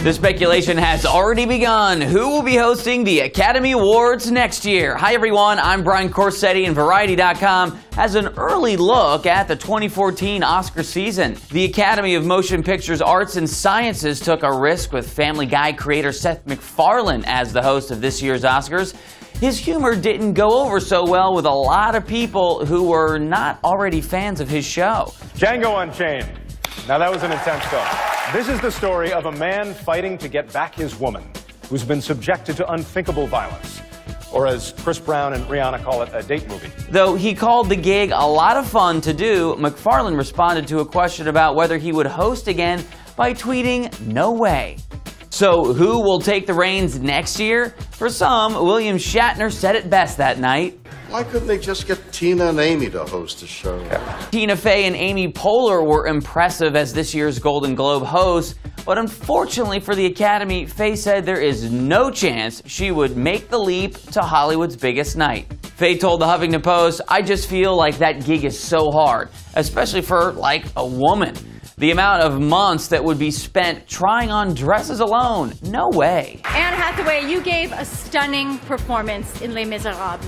The speculation has already begun. Who will be hosting the Academy Awards next year? Hi everyone, I'm Brian Corsetti, and Variety.com has an early look at the 2014 Oscar season. The Academy of Motion Pictures Arts and Sciences took a risk with Family Guy creator Seth MacFarlane as the host of this year's Oscars. His humor didn't go over so well with a lot of people who were not already fans of his show. Django Unchained. Now that was an intense film. This is the story of a man fighting to get back his woman, who's been subjected to unthinkable violence. Or as Chris Brown and Rihanna call it, a date movie. Though he called the gig a lot of fun to do, MacFarlane responded to a question about whether he would host again by tweeting, "No way." So who will take the reins next year? For some, William Shatner said it best that night. Why couldn't they just get Tina and Amy to host the show? Tina Fey and Amy Poehler were impressive as this year's Golden Globe hosts, but unfortunately for the Academy, Fey said there is no chance she would make the leap to Hollywood's biggest night. Fey told the Huffington Post, "I just feel like that gig is so hard, especially for, like, a woman. The amount of months that would be spent trying on dresses alone, no way." Anne Hathaway, you gave a stunning performance in Les Miserables.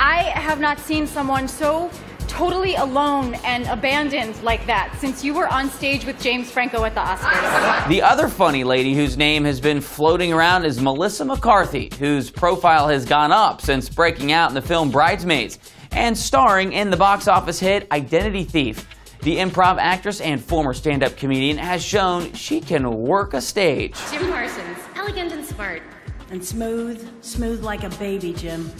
I have not seen someone so totally alone and abandoned like that since you were on stage with James Franco at the Oscars. The other funny lady whose name has been floating around is Melissa McCarthy, whose profile has gone up since breaking out in the film Bridesmaids and starring in the box office hit Identity Thief. The improv actress and former stand-up comedian has shown she can work a stage. Jim Parsons, elegant and smart. And smooth like a baby, Jim.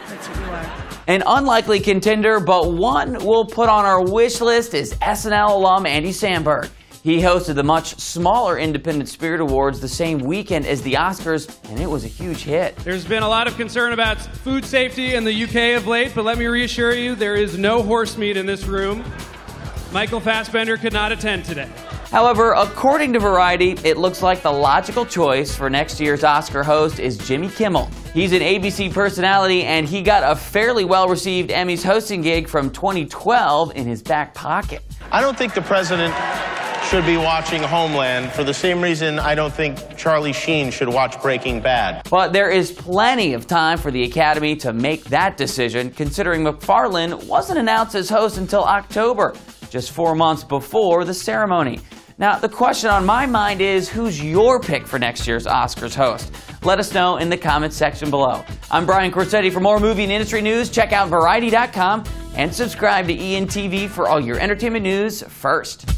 That's what you are. An unlikely contender, but one we'll put on our wish list is SNL alum Andy Samberg. He hosted the much smaller Independent Spirit Awards the same weekend as the Oscars, and it was a huge hit. There's been a lot of concern about food safety in the UK of late, but let me reassure you, there is no horse meat in this room. Michael Fassbender could not attend today. However, according to Variety, it looks like the logical choice for next year's Oscar host is Jimmy Kimmel. He's an ABC personality, and he got a fairly well-received Emmys hosting gig from 2012 in his back pocket. I don't think the president should be watching Homeland for the same reason I don't think Charlie Sheen should watch Breaking Bad. But there is plenty of time for the Academy to make that decision, considering MacFarlane wasn't announced as host until October, just 4 months before the ceremony. Now, the question on my mind is, who's your pick for next year's Oscars host? Let us know in the comments section below. I'm Brian Corsetti. For more movie and industry news, check out Variety.com and subscribe to ENTV for all your entertainment news first.